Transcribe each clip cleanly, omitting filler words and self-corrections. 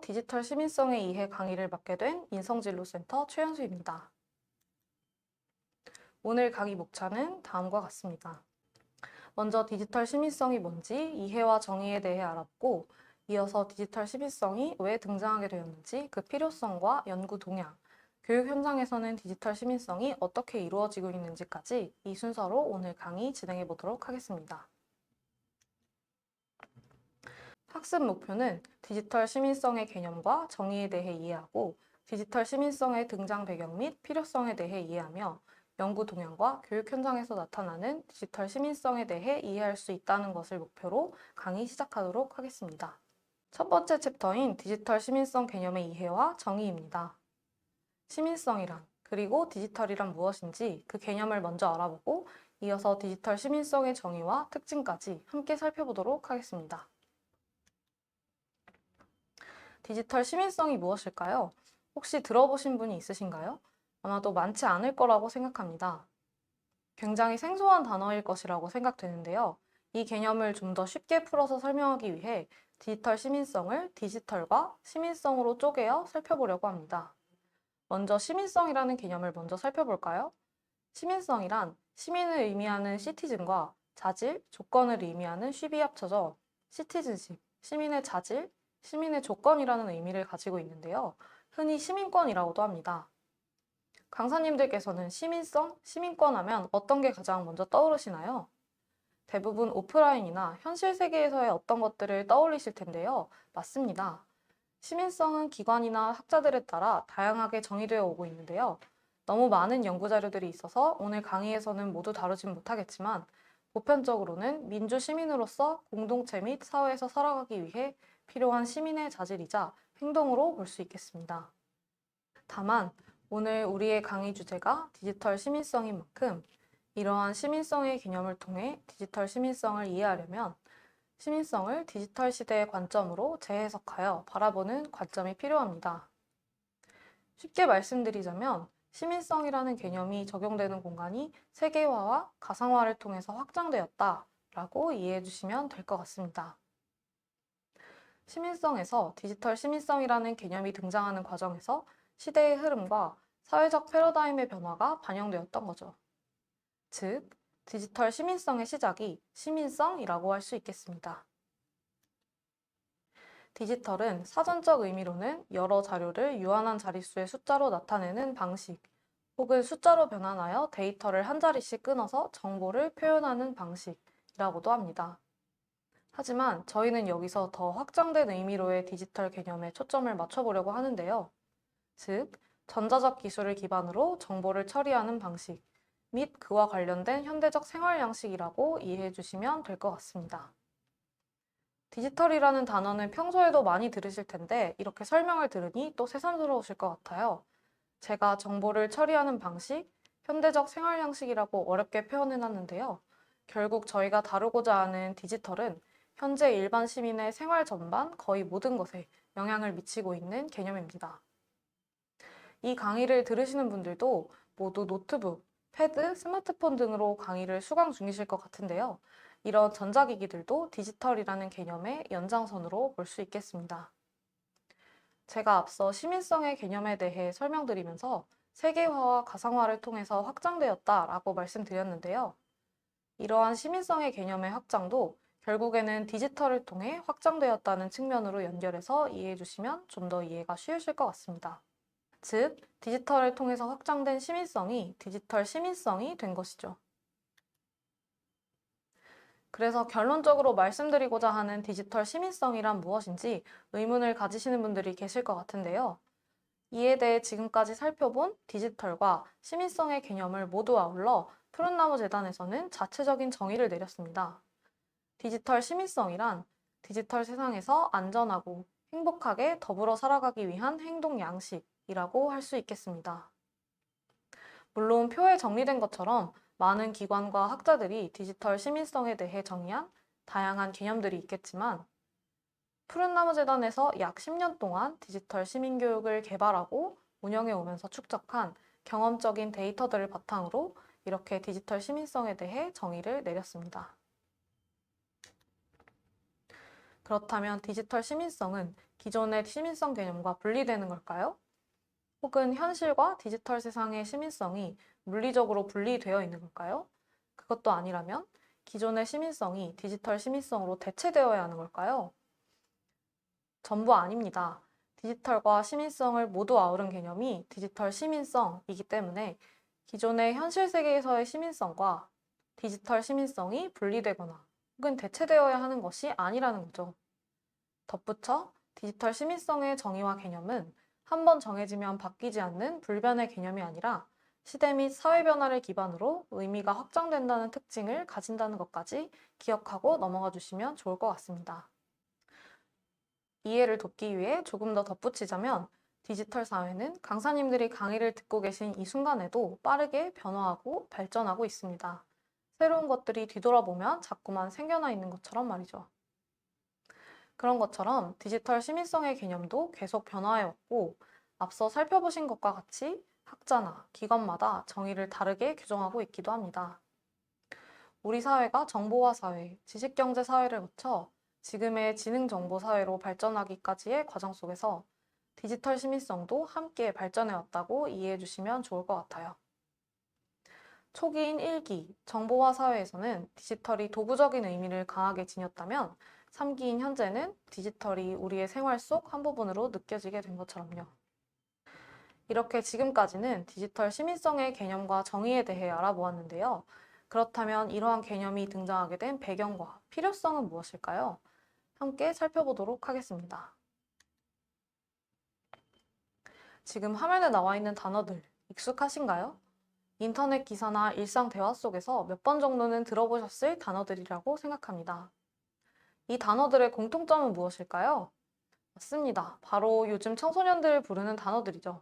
디지털 시민성의 이해 강의를 맡게 된 인성진로센터 최현수입니다. 오늘 강의 목차는 다음과 같습니다. 먼저 디지털 시민성이 뭔지 이해와 정의에 대해 알아보고, 이어서 디지털 시민성이 왜 등장하게 되었는지 그 필요성과 연구 동향, 교육 현장에서는 디지털 시민성이 어떻게 이루어지고 있는지까지 이 순서로 오늘 강의 진행해 보도록 하겠습니다. 학습 목표는 디지털 시민성의 개념과 정의에 대해 이해하고, 디지털 시민성의 등장 배경 및 필요성에 대해 이해하며, 연구 동향과 교육 현장에서 나타나는 디지털 시민성에 대해 이해할 수 있다는 것을 목표로 강의 시작하도록 하겠습니다. 첫 번째 챕터인 디지털 시민성 개념의 이해와 정의입니다. 시민성이란, 그리고 디지털이란 무엇인지 그 개념을 먼저 알아보고, 이어서 디지털 시민성의 정의와 특징까지 함께 살펴보도록 하겠습니다. 디지털 시민성이 무엇일까요? 혹시 들어보신 분이 있으신가요? 아마도 많지 않을 거라고 생각합니다. 굉장히 생소한 단어일 것이라고 생각되는데요. 이 개념을 좀 더 쉽게 풀어서 설명하기 위해 디지털 시민성을 디지털과 시민성으로 쪼개어 살펴보려고 합니다. 먼저 시민성이라는 개념을 먼저 살펴볼까요? 시민성이란 시민을 의미하는 시티즌과 자질, 조건을 의미하는 쉽이 합쳐져 시티즌십, 시민의 자질, 시민의 조건이라는 의미를 가지고 있는데요. 흔히 시민권이라고도 합니다. 강사님들께서는 시민성, 시민권 하면 어떤 게 가장 먼저 떠오르시나요? 대부분 오프라인이나 현실 세계에서의 어떤 것들을 떠올리실 텐데요. 맞습니다. 시민성은 기관이나 학자들에 따라 다양하게 정의되어 오고 있는데요. 너무 많은 연구 자료들이 있어서 오늘 강의에서는 모두 다루진 못하겠지만, 보편적으로는 민주 시민으로서 공동체 및 사회에서 살아가기 위해 필요한 시민의 자질이자 행동으로 볼 수 있겠습니다. 다만 오늘 우리의 강의 주제가 디지털 시민성인 만큼 이러한 시민성의 개념을 통해 디지털 시민성을 이해하려면 시민성을 디지털 시대의 관점으로 재해석하여 바라보는 관점이 필요합니다. 쉽게 말씀드리자면 시민성이라는 개념이 적용되는 공간이 세계화와 가상화를 통해서 확장되었다라고 이해해 주시면 될 것 같습니다. 시민성에서 디지털 시민성이라는 개념이 등장하는 과정에서 시대의 흐름과 사회적 패러다임의 변화가 반영되었던 거죠. 즉, 디지털 시민성의 시작이 시민성이라고 할 수 있겠습니다. 디지털은 사전적 의미로는 여러 자료를 유한한 자릿수의 숫자로 나타내는 방식, 혹은 숫자로 변환하여 데이터를 한 자리씩 끊어서 정보를 표현하는 방식이라고도 합니다. 하지만 저희는 여기서 더 확장된 의미로의 디지털 개념에 초점을 맞춰보려고 하는데요. 즉, 전자적 기술을 기반으로 정보를 처리하는 방식 및 그와 관련된 현대적 생활 양식이라고 이해해 주시면 될 것 같습니다. 디지털이라는 단어는 평소에도 많이 들으실 텐데 이렇게 설명을 들으니 또 새삼스러우실 것 같아요. 제가 정보를 처리하는 방식, 현대적 생활 양식이라고 어렵게 표현해놨는데요. 결국 저희가 다루고자 하는 디지털은 현재 일반 시민의 생활 전반 거의 모든 것에 영향을 미치고 있는 개념입니다. 이 강의를 들으시는 분들도 모두 노트북, 패드, 스마트폰 등으로 강의를 수강 중이실 것 같은데요. 이런 전자기기들도 디지털이라는 개념의 연장선으로 볼 수 있겠습니다. 제가 앞서 시민성의 개념에 대해 설명드리면서 세계화와 가상화를 통해서 확장되었다라고 말씀드렸는데요. 이러한 시민성의 개념의 확장도 결국에는 디지털을 통해 확장되었다는 측면으로 연결해서 이해해 주시면 좀 더 이해가 쉬우실 것 같습니다. 즉, 디지털을 통해서 확장된 시민성이 디지털 시민성이 된 것이죠. 그래서 결론적으로 말씀드리고자 하는 디지털 시민성이란 무엇인지 의문을 가지시는 분들이 계실 것 같은데요. 이에 대해 지금까지 살펴본 디지털과 시민성의 개념을 모두 아울러 푸른나무 재단에서는 자체적인 정의를 내렸습니다. 디지털 시민성이란 디지털 세상에서 안전하고 행복하게 더불어 살아가기 위한 행동 양식이라고 할 수 있겠습니다. 물론 표에 정리된 것처럼 많은 기관과 학자들이 디지털 시민성에 대해 정의한 다양한 개념들이 있겠지만, 푸른나무재단에서 약 10년 동안 디지털 시민교육을 개발하고 운영해 오면서 축적한 경험적인 데이터들을 바탕으로 이렇게 디지털 시민성에 대해 정의를 내렸습니다. 그렇다면 디지털 시민성은 기존의 시민성 개념과 분리되는 걸까요? 혹은 현실과 디지털 세상의 시민성이 물리적으로 분리되어 있는 걸까요? 그것도 아니라면 기존의 시민성이 디지털 시민성으로 대체되어야 하는 걸까요? 전부 아닙니다. 디지털과 시민성을 모두 아우른 개념이 디지털 시민성이기 때문에 기존의 현실 세계에서의 시민성과 디지털 시민성이 분리되거나 혹은 대체되어야 하는 것이 아니라는 거죠. 덧붙여 디지털 시민성의 정의와 개념은 한번 정해지면 바뀌지 않는 불변의 개념이 아니라 시대 및 사회 변화를 기반으로 의미가 확장된다는 특징을 가진다는 것까지 기억하고 넘어가 주시면 좋을 것 같습니다. 이해를 돕기 위해 조금 더 덧붙이자면 디지털 사회는 강사님들이 강의를 듣고 계신 이 순간에도 빠르게 변화하고 발전하고 있습니다. 새로운 것들이 뒤돌아보면 자꾸만 생겨나 있는 것처럼 말이죠. 그런 것처럼 디지털 시민성의 개념도 계속 변화해 왔고 앞서 살펴보신 것과 같이 학자나 기관마다 정의를 다르게 규정하고 있기도 합니다. 우리 사회가 정보화 사회, 지식경제 사회를 거쳐 지금의 지능정보 사회로 발전하기까지의 과정 속에서 디지털 시민성도 함께 발전해 왔다고 이해해 주시면 좋을 것 같아요. 초기인 1기, 정보화 사회에서는 디지털이 도구적인 의미를 강하게 지녔다면 3기인 현재는 디지털이 우리의 생활 속 한 부분으로 느껴지게 된 것처럼요. 이렇게 지금까지는 디지털 시민성의 개념과 정의에 대해 알아보았는데요. 그렇다면 이러한 개념이 등장하게 된 배경과 필요성은 무엇일까요? 함께 살펴보도록 하겠습니다. 지금 화면에 나와 있는 단어들 익숙하신가요? 인터넷 기사나 일상 대화 속에서 몇 번 정도는 들어보셨을 단어들이라고 생각합니다. 이 단어들의 공통점은 무엇일까요? 맞습니다. 바로 요즘 청소년들을 부르는 단어들이죠.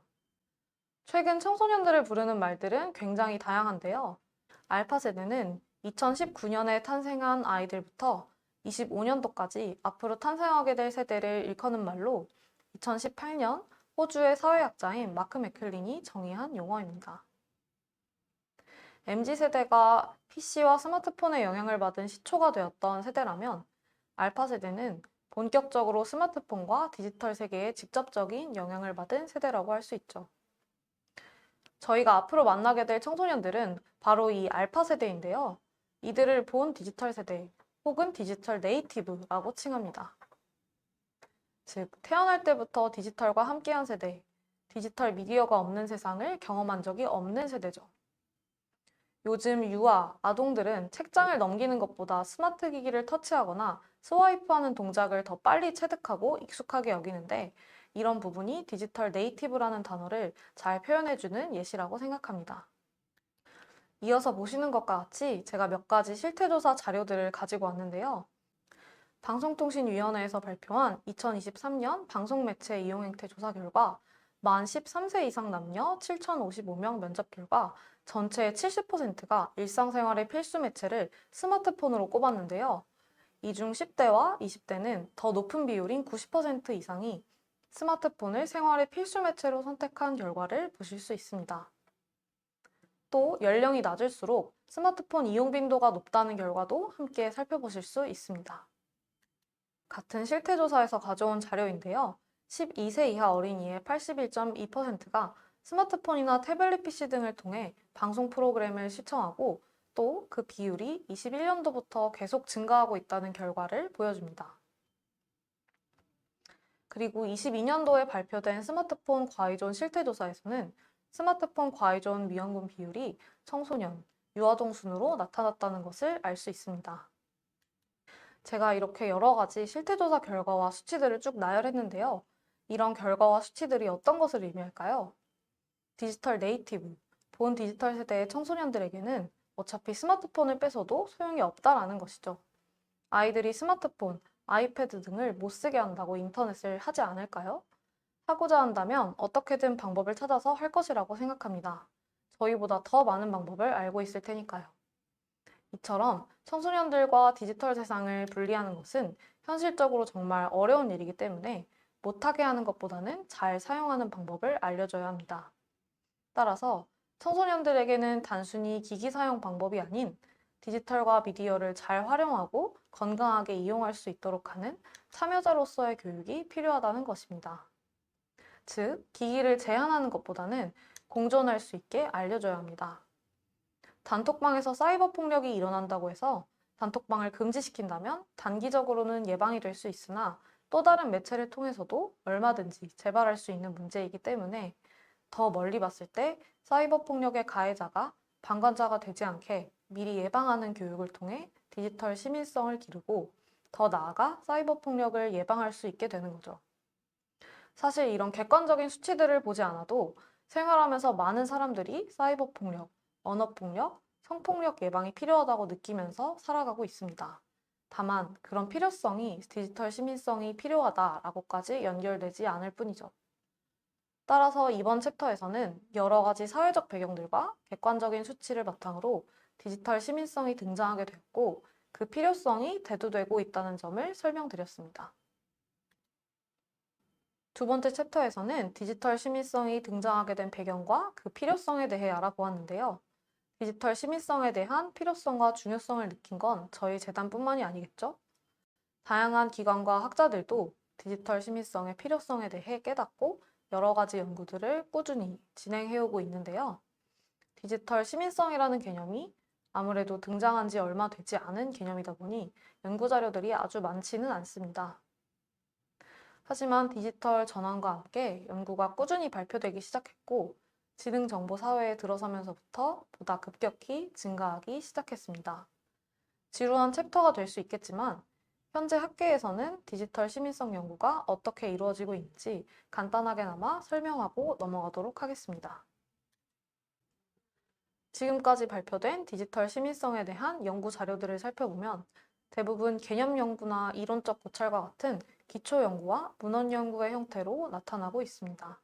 최근 청소년들을 부르는 말들은 굉장히 다양한데요. 알파 세대는 2019년에 탄생한 아이들부터 25년도까지 앞으로 탄생하게 될 세대를 일컫는 말로 2018년 호주의 사회학자인 마크 맥클린이 정의한 용어입니다. MZ세대가 PC와 스마트폰의 영향을 받은 시초가 되었던 세대라면 알파 세대는 본격적으로 스마트폰과 디지털 세계에 직접적인 영향을 받은 세대라고 할 수 있죠. 저희가 앞으로 만나게 될 청소년들은 바로 이 알파 세대인데요. 이들을 본 디지털 세대 혹은 디지털 네이티브라고 칭합니다. 즉, 태어날 때부터 디지털과 함께한 세대, 디지털 미디어가 없는 세상을 경험한 적이 없는 세대죠. 요즘 유아, 아동들은 책장을 넘기는 것보다 스마트 기기를 터치하거나 스와이프하는 동작을 더 빨리 체득하고 익숙하게 여기는데 이런 부분이 디지털 네이티브라는 단어를 잘 표현해주는 예시라고 생각합니다. 이어서 보시는 것과 같이 제가 몇 가지 실태조사 자료들을 가지고 왔는데요. 방송통신위원회에서 발표한 2023년 방송매체 이용행태 조사 결과 만 13세 이상 남녀 7,055명 면접 결과 전체의 70%가 일상생활의 필수 매체를 스마트폰으로 꼽았는데요. 이 중 10대와 20대는 더 높은 비율인 90% 이상이 스마트폰을 생활의 필수 매체로 선택한 결과를 보실 수 있습니다. 또 연령이 낮을수록 스마트폰 이용 빈도가 높다는 결과도 함께 살펴보실 수 있습니다. 같은 실태조사에서 가져온 자료인데요. 12세 이하 어린이의 81.2%가 스마트폰이나 태블릿 PC 등을 통해 방송 프로그램을 시청하고 또 그 비율이 21년도부터 계속 증가하고 있다는 결과를 보여줍니다. 그리고 22년도에 발표된 스마트폰 과의존 실태조사에서는 스마트폰 과의존 위험군 비율이 청소년, 유아동 순으로 나타났다는 것을 알 수 있습니다. 제가 이렇게 여러 가지 실태조사 결과와 수치들을 쭉 나열했는데요. 이런 결과와 수치들이 어떤 것을 의미할까요? 디지털 네이티브, 본 디지털 세대의 청소년들에게는 어차피 스마트폰을 뺏어도 소용이 없다라는 것이죠. 아이들이 스마트폰, 아이패드 등을 못 쓰게 한다고 인터넷을 하지 않을까요? 하고자 한다면 어떻게든 방법을 찾아서 할 것이라고 생각합니다. 저희보다 더 많은 방법을 알고 있을 테니까요. 이처럼 청소년들과 디지털 세상을 분리하는 것은 현실적으로 정말 어려운 일이기 때문에 못하게 하는 것보다는 잘 사용하는 방법을 알려줘야 합니다. 따라서 청소년들에게는 단순히 기기 사용 방법이 아닌 디지털과 미디어를 잘 활용하고 건강하게 이용할 수 있도록 하는 참여자로서의 교육이 필요하다는 것입니다. 즉, 기기를 제한하는 것보다는 공존할 수 있게 알려줘야 합니다. 단톡방에서 사이버 폭력이 일어난다고 해서 단톡방을 금지시킨다면 단기적으로는 예방이 될 수 있으나 또 다른 매체를 통해서도 얼마든지 재발할 수 있는 문제이기 때문에 더 멀리 봤을 때 사이버 폭력의 가해자가 방관자가 되지 않게 미리 예방하는 교육을 통해 디지털 시민성을 기르고 더 나아가 사이버 폭력을 예방할 수 있게 되는 거죠. 사실 이런 객관적인 수치들을 보지 않아도 생활하면서 많은 사람들이 사이버 폭력, 언어 폭력, 성폭력 예방이 필요하다고 느끼면서 살아가고 있습니다. 다만 그런 필요성이 디지털 시민성이 필요하다라고까지 연결되지 않을 뿐이죠. 따라서 이번 챕터에서는 여러 가지 사회적 배경들과 객관적인 수치를 바탕으로 디지털 시민성이 등장하게 되었고 그 필요성이 대두되고 있다는 점을 설명드렸습니다. 두 번째 챕터에서는 디지털 시민성이 등장하게 된 배경과 그 필요성에 대해 알아보았는데요. 디지털 시민성에 대한 필요성과 중요성을 느낀 건 저희 재단뿐만이 아니겠죠? 다양한 기관과 학자들도 디지털 시민성의 필요성에 대해 깨닫고 여러 가지 연구들을 꾸준히 진행해오고 있는데요. 디지털 시민성이라는 개념이 아무래도 등장한 지 얼마 되지 않은 개념이다 보니 연구 자료들이 아주 많지는 않습니다. 하지만 디지털 전환과 함께 연구가 꾸준히 발표되기 시작했고 지능정보 사회에 들어서면서부터 보다 급격히 증가하기 시작했습니다. 지루한 챕터가 될 수 있겠지만 현재 학계에서는 디지털 시민성 연구가 어떻게 이루어지고 있는지 간단하게나마 설명하고 넘어가도록 하겠습니다. 지금까지 발표된 디지털 시민성에 대한 연구 자료들을 살펴보면 대부분 개념 연구나 이론적 고찰과 같은 기초 연구와 문헌 연구의 형태로 나타나고 있습니다.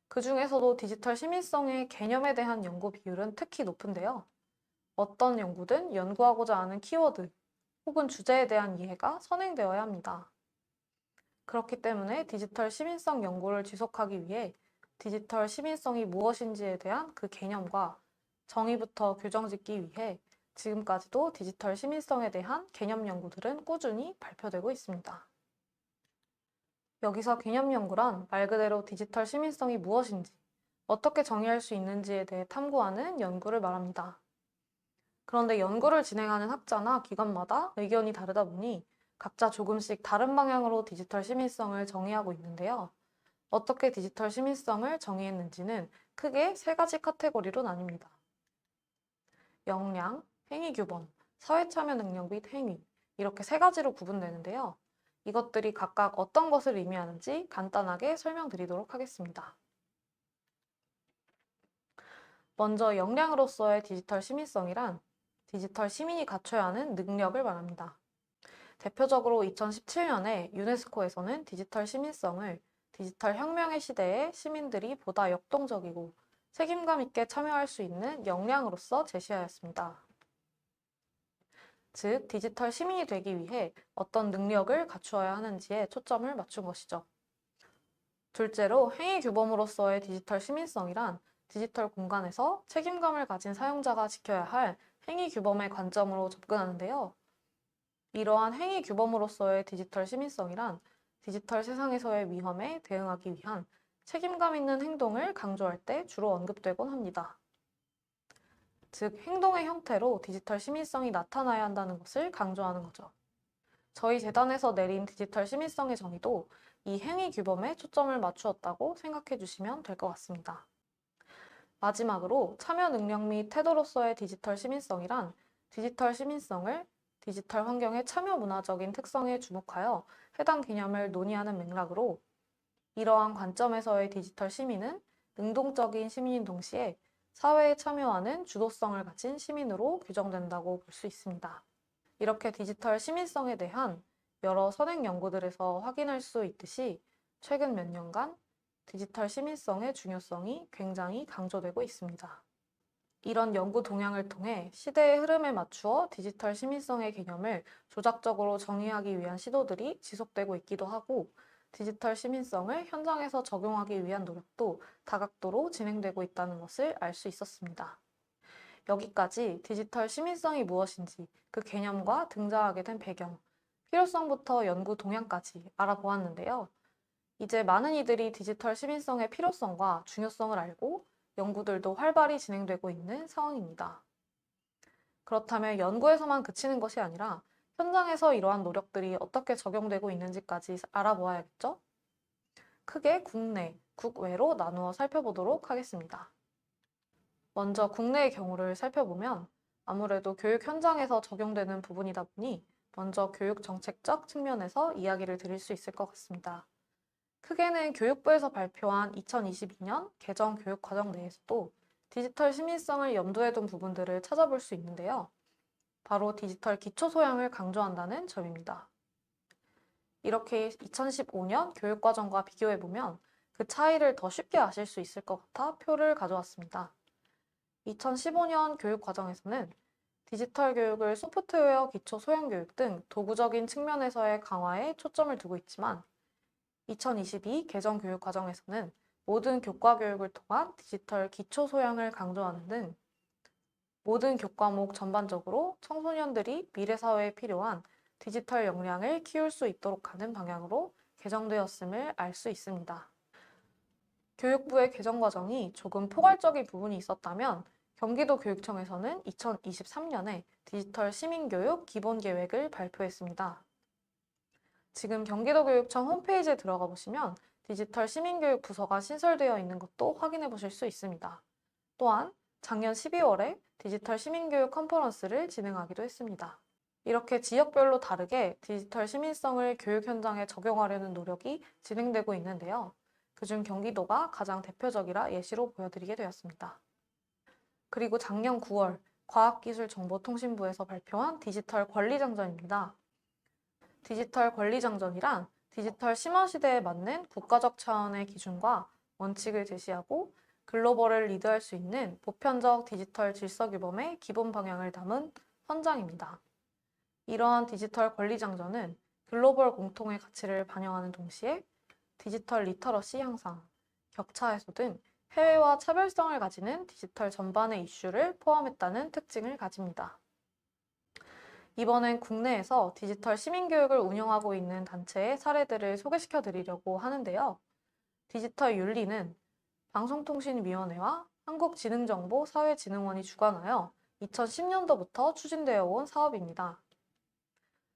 그 중에서도 디지털 시민성의 개념에 대한 연구 비율은 특히 높은데요. 어떤 연구든 연구하고자 하는 키워드 혹은 주제에 대한 이해가 선행되어야 합니다. 그렇기 때문에 디지털 시민성 연구를 지속하기 위해 디지털 시민성이 무엇인지에 대한 그 개념과 정의부터 규정 짓기 위해 지금까지도 디지털 시민성에 대한 개념 연구들은 꾸준히 발표되고 있습니다. 여기서 개념 연구란 말 그대로 디지털 시민성이 무엇인지, 어떻게 정의할 수 있는지에 대해 탐구하는 연구를 말합니다. 그런데 연구를 진행하는 학자나 기관마다 의견이 다르다 보니 각자 조금씩 다른 방향으로 디지털 시민성을 정의하고 있는데요. 어떻게 디지털 시민성을 정의했는지는 크게 세 가지 카테고리로 나뉩니다. 역량, 행위 규범, 사회 참여 능력 및 행위 이렇게 세 가지로 구분되는데요. 이것들이 각각 어떤 것을 의미하는지 간단하게 설명드리도록 하겠습니다. 먼저 역량으로서의 디지털 시민성이란 디지털 시민이 갖춰야 하는 능력을 말합니다. 대표적으로 2017년에 유네스코에서는 디지털 시민성을 디지털 혁명의 시대에 시민들이 보다 역동적이고 책임감 있게 참여할 수 있는 역량으로서 제시하였습니다. 즉, 디지털 시민이 되기 위해 어떤 능력을 갖추어야 하는지에 초점을 맞춘 것이죠. 둘째로 행위 규범으로서의 디지털 시민성이란 디지털 공간에서 책임감을 가진 사용자가 지켜야 할 행위 규범의 관점으로 접근하는데요. 이러한 행위 규범으로서의 디지털 시민성이란 디지털 세상에서의 위험에 대응하기 위한 책임감 있는 행동을 강조할 때 주로 언급되곤 합니다. 즉, 행동의 형태로 디지털 시민성이 나타나야 한다는 것을 강조하는 거죠. 저희 재단에서 내린 디지털 시민성의 정의도 이 행위 규범에 초점을 맞추었다고 생각해 주시면 될 것 같습니다. 마지막으로 참여 능력 및 태도로서의 디지털 시민성이란 디지털 시민성을 디지털 환경의 참여 문화적인 특성에 주목하여 해당 개념을 논의하는 맥락으로 이러한 관점에서의 디지털 시민은 능동적인 시민인 동시에 사회에 참여하는 주도성을 가진 시민으로 규정된다고 볼 수 있습니다. 이렇게 디지털 시민성에 대한 여러 선행 연구들에서 확인할 수 있듯이 최근 몇 년간 디지털 시민성의 중요성이 굉장히 강조되고 있습니다. 이런 연구 동향을 통해 시대의 흐름에 맞추어 디지털 시민성의 개념을 조작적으로 정의하기 위한 시도들이 지속되고 있기도 하고 디지털 시민성을 현장에서 적용하기 위한 노력도 다각도로 진행되고 있다는 것을 알 수 있었습니다. 여기까지 디지털 시민성이 무엇인지, 그 개념과 등장하게 된 배경, 필요성부터 연구 동향까지 알아보았는데요. 이제 많은 이들이 디지털 시민성의 필요성과 중요성을 알고 연구들도 활발히 진행되고 있는 상황입니다. 그렇다면 연구에서만 그치는 것이 아니라 현장에서 이러한 노력들이 어떻게 적용되고 있는지까지 알아보아야겠죠? 크게 국내, 국외로 나누어 살펴보도록 하겠습니다. 먼저 국내의 경우를 살펴보면 아무래도 교육 현장에서 적용되는 부분이다 보니 먼저 교육 정책적 측면에서 이야기를 드릴 수 있을 것 같습니다. 크게는 교육부에서 발표한 2022년 개정 교육과정 내에서도 디지털 시민성을 염두에 둔 부분들을 찾아볼 수 있는데요. 바로 디지털 기초 소양을 강조한다는 점입니다. 이렇게 2015년 교육과정과 비교해보면 그 차이를 더 쉽게 아실 수 있을 것 같아 표를 가져왔습니다. 2015년 교육과정에서는 디지털 교육을 소프트웨어 기초 소양 교육 등 도구적인 측면에서의 강화에 초점을 두고 있지만 2022 개정 교육 과정에서는 모든 교과 교육을 통한 디지털 기초 소양을 강조하는 등 모든 교과목 전반적으로 청소년들이 미래 사회에 필요한 디지털 역량을 키울 수 있도록 하는 방향으로 개정되었음을 알 수 있습니다. 교육부의 개정 과정이 조금 포괄적인 부분이 있었다면 경기도 교육청에서는 2023년에 디지털 시민교육 기본계획을 발표했습니다. 지금 경기도교육청 홈페이지에 들어가 보시면 디지털 시민교육 부서가 신설되어 있는 것도 확인해 보실 수 있습니다. 또한 작년 12월에 디지털 시민교육 컨퍼런스를 진행하기도 했습니다. 이렇게 지역별로 다르게 디지털 시민성을 교육 현장에 적용하려는 노력이 진행되고 있는데요. 그중 경기도가 가장 대표적이라 예시로 보여드리게 되었습니다. 그리고 작년 9월 과학기술정보통신부에서 발표한 디지털 권리장전입니다. 디지털 권리장전이란 디지털 심화 시대에 맞는 국가적 차원의 기준과 원칙을 제시하고 글로벌을 리드할 수 있는 보편적 디지털 질서규범의 기본 방향을 담은 헌장입니다. 이러한 디지털 권리장전은 글로벌 공통의 가치를 반영하는 동시에 디지털 리터러시 향상, 격차 해소 등 해외와 차별성을 가지는 디지털 전반의 이슈를 포함했다는 특징을 가집니다. 이번엔 국내에서 디지털 시민교육을 운영하고 있는 단체의 사례들을 소개시켜 드리려고 하는데요. 디지털 윤리는 방송통신위원회와 한국지능정보사회진흥원이 주관하여 2010년도부터 추진되어 온 사업입니다.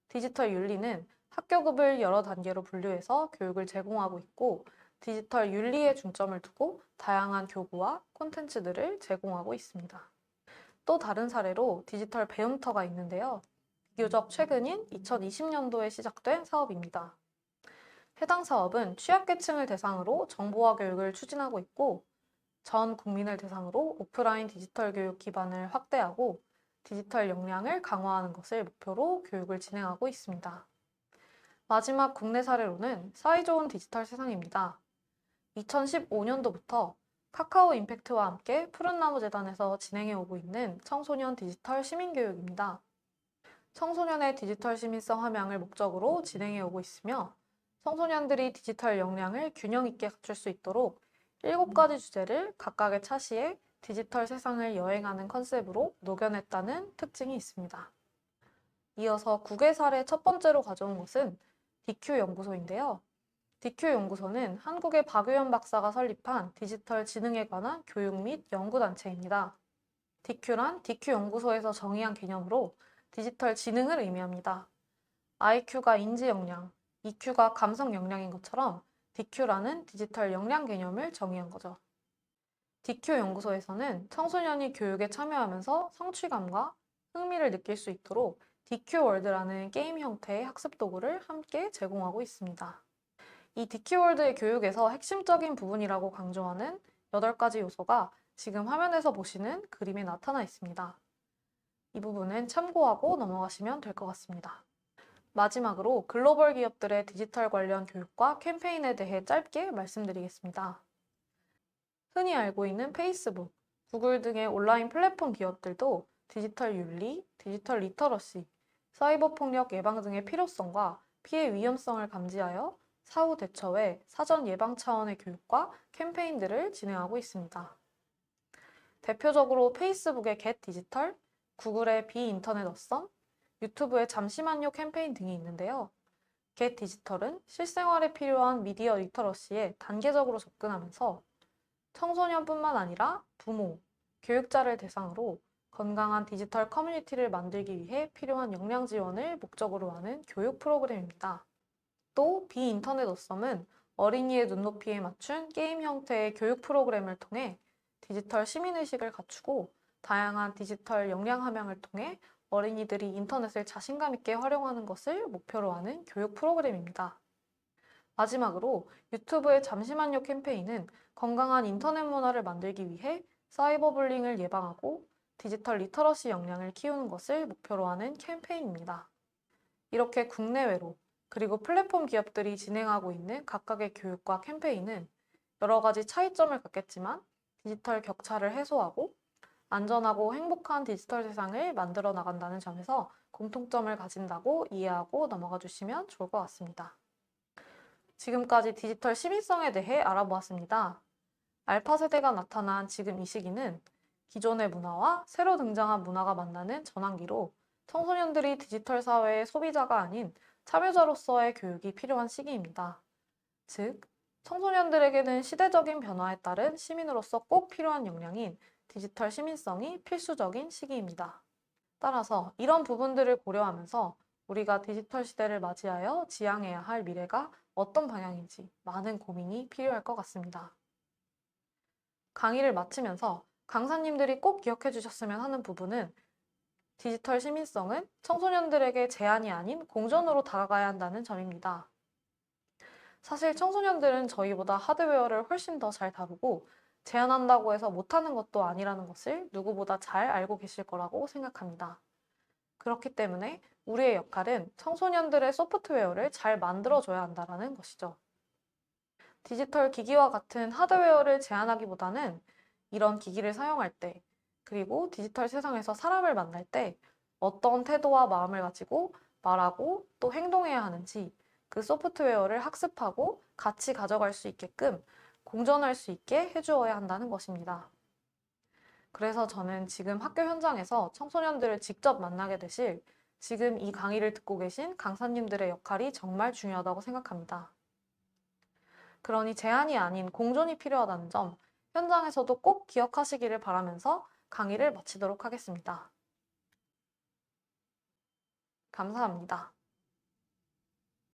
디지털 윤리는 학교급을 여러 단계로 분류해서 교육을 제공하고 있고 디지털 윤리에 중점을 두고 다양한 교구와 콘텐츠들을 제공하고 있습니다. 또 다른 사례로 디지털 배움터가 있는데요. 비교적 최근인 2020년도에 시작된 사업입니다. 해당 사업은 취약계층을 대상으로 정보화 교육을 추진하고 있고 전 국민을 대상으로 오프라인 디지털 교육 기반을 확대하고 디지털 역량을 강화하는 것을 목표로 교육을 진행하고 있습니다. 마지막 국내 사례로는 사이좋은 디지털 세상입니다. 2015년도부터 카카오 임팩트와 함께 푸른나무 재단에서 진행해 오고 있는 청소년 디지털 시민교육입니다. 청소년의 디지털 시민성 함양을 목적으로 진행해 오고 있으며 청소년들이 디지털 역량을 균형 있게 갖출 수 있도록 7가지 주제를 각각의 차시에 디지털 세상을 여행하는 컨셉으로 녹여냈다는 특징이 있습니다. 이어서 국외 사례 첫 번째로 가져온 것은 DQ 연구소인데요. DQ 연구소는 한국의 박유현 박사가 설립한 디지털 지능에 관한 교육 및 연구단체입니다. DQ란 DQ 연구소에서 정의한 개념으로 디지털 지능을 의미합니다. IQ가 인지 역량, EQ가 감성 역량인 것처럼 DQ라는 디지털 역량 개념을 정의한 거죠. DQ 연구소에서는 청소년이 교육에 참여하면서 성취감과 흥미를 느낄 수 있도록 DQ 월드라는 게임 형태의 학습 도구를 함께 제공하고 있습니다. 이 DQ 월드의 교육에서 핵심적인 부분이라고 강조하는 8가지 요소가 지금 화면에서 보시는 그림에 나타나 있습니다. 이 부분은 참고하고 넘어가시면 될 것 같습니다. 마지막으로 글로벌 기업들의 디지털 관련 교육과 캠페인에 대해 짧게 말씀드리겠습니다. 흔히 알고 있는 페이스북, 구글 등의 온라인 플랫폼 기업들도 디지털 윤리, 디지털 리터러시, 사이버 폭력 예방 등의 필요성과 피해 위험성을 감지하여 사후 대처에 사전 예방 차원의 교육과 캠페인들을 진행하고 있습니다. 대표적으로 페이스북의 겟 디지털, 구글의 비 인터넷 어썸, 유튜브의 잠시만요 캠페인 등이 있는데요. 겟 디지털은 실생활에 필요한 미디어 리터러시에 단계적으로 접근하면서 청소년뿐만 아니라 부모, 교육자를 대상으로 건강한 디지털 커뮤니티를 만들기 위해 필요한 역량 지원을 목적으로 하는 교육 프로그램입니다. 또 비인터넷 어썸은 어린이의 눈높이에 맞춘 게임 형태의 교육 프로그램을 통해 디지털 시민의식을 갖추고 다양한 디지털 역량 함양을 통해 어린이들이 인터넷을 자신감 있게 활용하는 것을 목표로 하는 교육 프로그램입니다. 마지막으로 유튜브의 잠시만요 캠페인은 건강한 인터넷 문화를 만들기 위해 사이버 불링을 예방하고 디지털 리터러시 역량을 키우는 것을 목표로 하는 캠페인입니다. 이렇게 국내외로 그리고 플랫폼 기업들이 진행하고 있는 각각의 교육과 캠페인은 여러 가지 차이점을 갖겠지만 디지털 격차를 해소하고 안전하고 행복한 디지털 세상을 만들어 나간다는 점에서 공통점을 가진다고 이해하고 넘어가 주시면 좋을 것 같습니다. 지금까지 디지털 시민성에 대해 알아보았습니다. 알파 세대가 나타난 지금 이 시기는 기존의 문화와 새로 등장한 문화가 만나는 전환기로 청소년들이 디지털 사회의 소비자가 아닌 참여자로서의 교육이 필요한 시기입니다. 즉, 청소년들에게는 시대적인 변화에 따른 시민으로서 꼭 필요한 역량인 디지털 시민성이 필수적인 시기입니다. 따라서 이런 부분들을 고려하면서 우리가 디지털 시대를 맞이하여 지향해야 할 미래가 어떤 방향인지 많은 고민이 필요할 것 같습니다. 강의를 마치면서 강사님들이 꼭 기억해 주셨으면 하는 부분은 디지털 시민성은 청소년들에게 제한이 아닌 공존으로 다가가야 한다는 점입니다. 사실 청소년들은 저희보다 하드웨어를 훨씬 더 잘 다루고 제한한다고 해서 못하는 것도 아니라는 것을 누구보다 잘 알고 계실 거라고 생각합니다. 그렇기 때문에 우리의 역할은 청소년들의 소프트웨어를 잘 만들어줘야 한다는 것이죠. 디지털 기기와 같은 하드웨어를 제한하기보다는 이런 기기를 사용할 때, 그리고 디지털 세상에서 사람을 만날 때 어떤 태도와 마음을 가지고 말하고 또 행동해야 하는지 그 소프트웨어를 학습하고 같이 가져갈 수 있게끔 공존할 수 있게 해주어야 한다는 것입니다. 그래서 저는 지금 학교 현장에서 청소년들을 직접 만나게 되실 지금 이 강의를 듣고 계신 강사님들의 역할이 정말 중요하다고 생각합니다. 그러니 제한이 아닌 공존이 필요하다는 점 현장에서도 꼭 기억하시기를 바라면서 강의를 마치도록 하겠습니다. 감사합니다.